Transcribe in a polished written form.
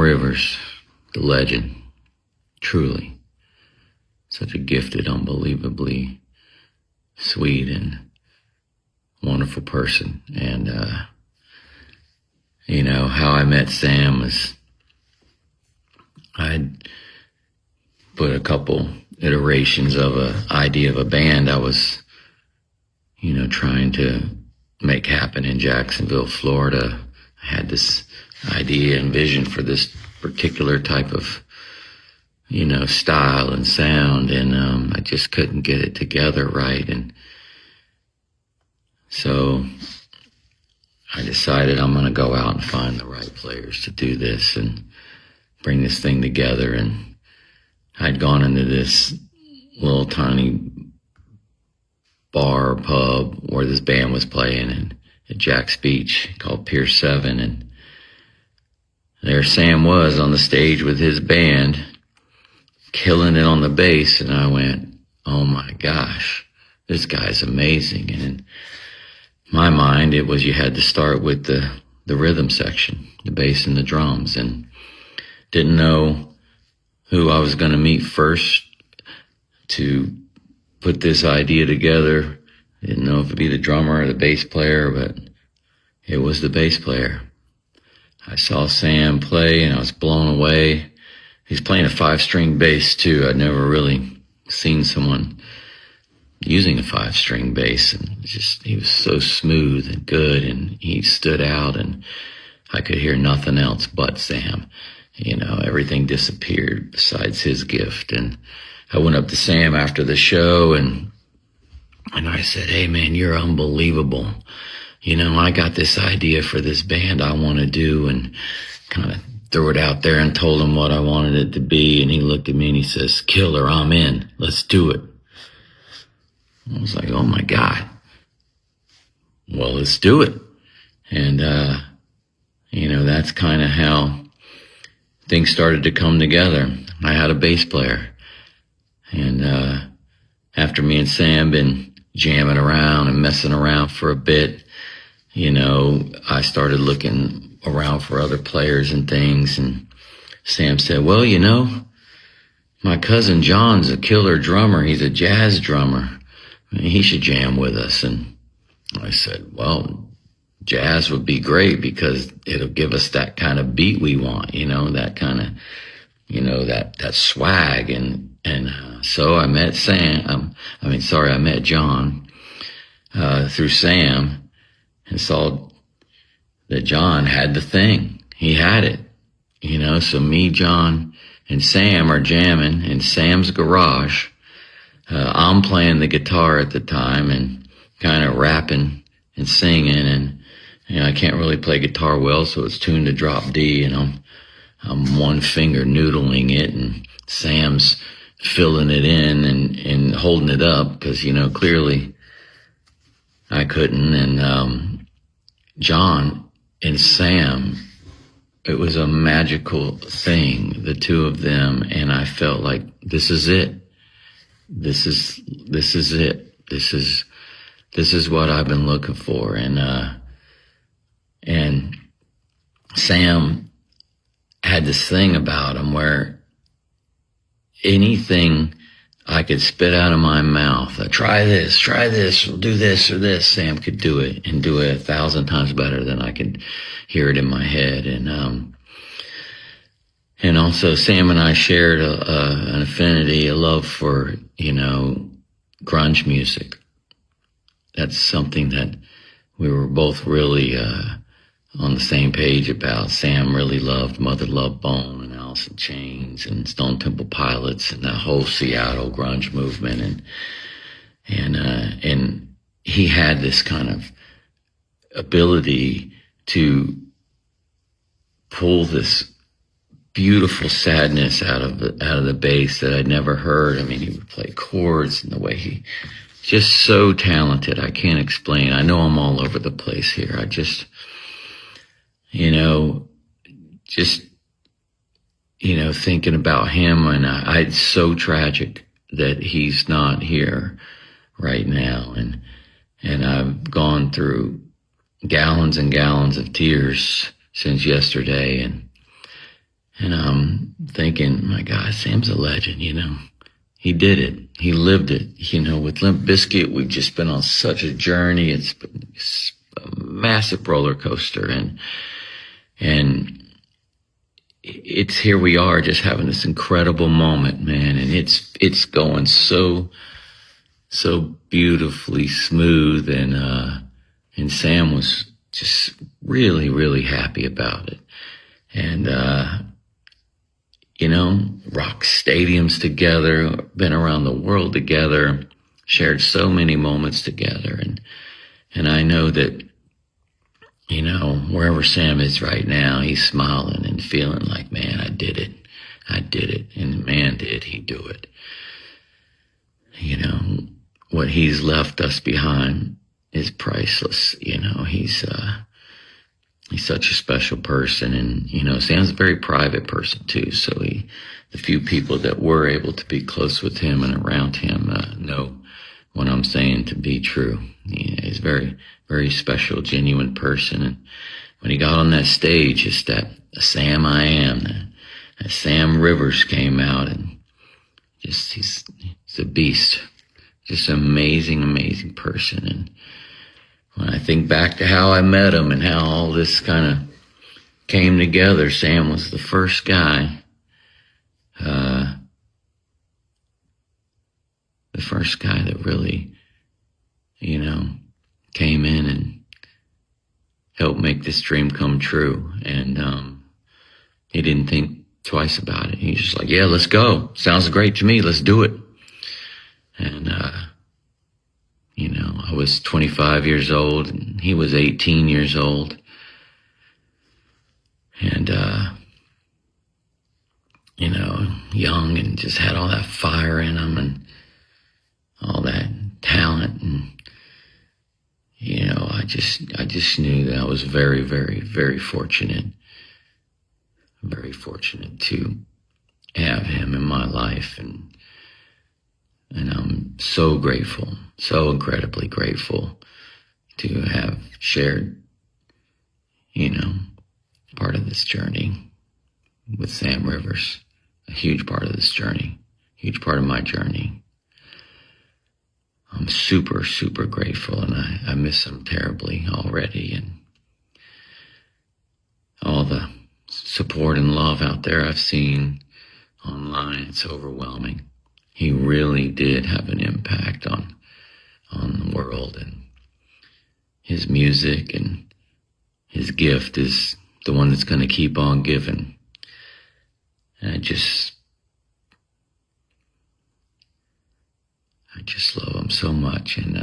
Rivers, the legend, truly. Such a gifted, unbelievably sweet and wonderful person. And, how I met Sam was I'd put a couple iterations of an idea of a band I was, trying to make happen in Jacksonville, Florida. I had this idea and vision for this particular type of, style and sound, and I just couldn't get it together right. And so I decided I'm going to go out and find the right players to do this and bring this thing together. And I'd gone into this little tiny bar or pub where this band was playing at Jack's Beach called Pier 7, and there Sam was on the stage with his band, killing it on the bass, and I went, oh my gosh, this guy's amazing. And in my mind, it was you had to start with the rhythm section, the bass and the drums, and didn't know who I was going to meet first to put this idea together. Didn't know if it'd be the drummer or the bass player, but it was the bass player. I saw Sam play and I was blown away. He's playing a 5-string bass too. I'd never really seen someone using a 5-string bass, and he was so smooth and good, and he stood out, and I could hear nothing else but Sam. Everything disappeared besides his gift. And I went up to Sam after the show and I said, hey man, you're unbelievable. I got this idea for this band I want to do, and kind of threw it out there and told him what I wanted it to be. And he looked at me and he says, killer, I'm in. Let's do it. I was like, oh my God. Well, let's do it. And, that's kind of how things started to come together. I had a bass player. And, after me and Sam been jamming around and messing around for a bit, I started looking around for other players and things. And Sam said, well, my cousin John's a killer drummer. He's a jazz drummer. He should jam with us. And I said, well, jazz would be great because it'll give us that kind of beat we want, that kind of, that swag. And so I met I met John, through Sam, and saw that John had the thing. He had it, so me, John, and Sam are jamming in Sam's garage. I'm playing the guitar at the time and kind of rapping and singing, and I can't really play guitar well, so it's tuned to drop D, and I'm one finger noodling it, and Sam's filling it in and holding it up because clearly I couldn't. And John and Sam, it was a magical thing, the two of them, and I felt like this is it. This is it. This is what I've been looking for. And Sam had this thing about him where anything I could spit out of my mouth, try this, we'll do this or this, Sam could do it and do it 1,000 times better than I could hear it in my head. And also Sam and I shared an affinity, a love for, grunge music. That's something that we were both really on the same page about. Sam really loved Mother Love Bone and Alice in Chains and Stone Temple Pilots and that whole Seattle grunge movement. And he had this kind of ability to pull this beautiful sadness out of the bass that I'd never heard. I mean, he would play chords and the way he just so talented. I can't explain. I know I'm all over the place here. I just, thinking about him, and it's so tragic that he's not here right now. And I've gone through gallons and gallons of tears since yesterday. And I'm thinking, my God, Sam's a legend, He did it. He lived it. With Limp Bizkit, we've just been on such a journey. It's been a massive roller coaster. And it's here we are just having this incredible moment, man. And it's going so beautifully smooth. And Sam was just really, really happy about it. And, rock stadiums together, been around the world together, shared so many moments together. And I know that, wherever Sam is right now, he's smiling and feeling like, man, I did it. I did it. And man, did he do it. What he's left us behind is priceless. He's such a special person, and, Sam's a very private person too. So the few people that were able to be close with him and around him, know what I'm saying to be true. He's a very, very special, genuine person. And when he got on that stage, just that Sam I am, that Sam Rivers came out, and just, he's a beast. Just an amazing, amazing person. And when I think back to how I met him and how all this kind of came together, Sam was the first guy, that really, came in and helped make this dream come true. And he didn't think twice about it. He's just like, yeah, let's go. Sounds great to me. Let's do it. And, I was 25 years old and he was 18 years old. And, young and just had all that fire in him and all that talent. And, I just knew that I was very, very, very fortunate to have him in my life. And I'm so grateful, so incredibly grateful to have shared, part of this journey with Sam Rivers, a huge part of this journey, huge part of my journey. I'm super, super grateful, and I miss him terribly already. And all the support and love out there I've seen online, it's overwhelming. He really did have an impact on the world, and his music and his gift is the one that's going to keep on giving. And I just love him so much. And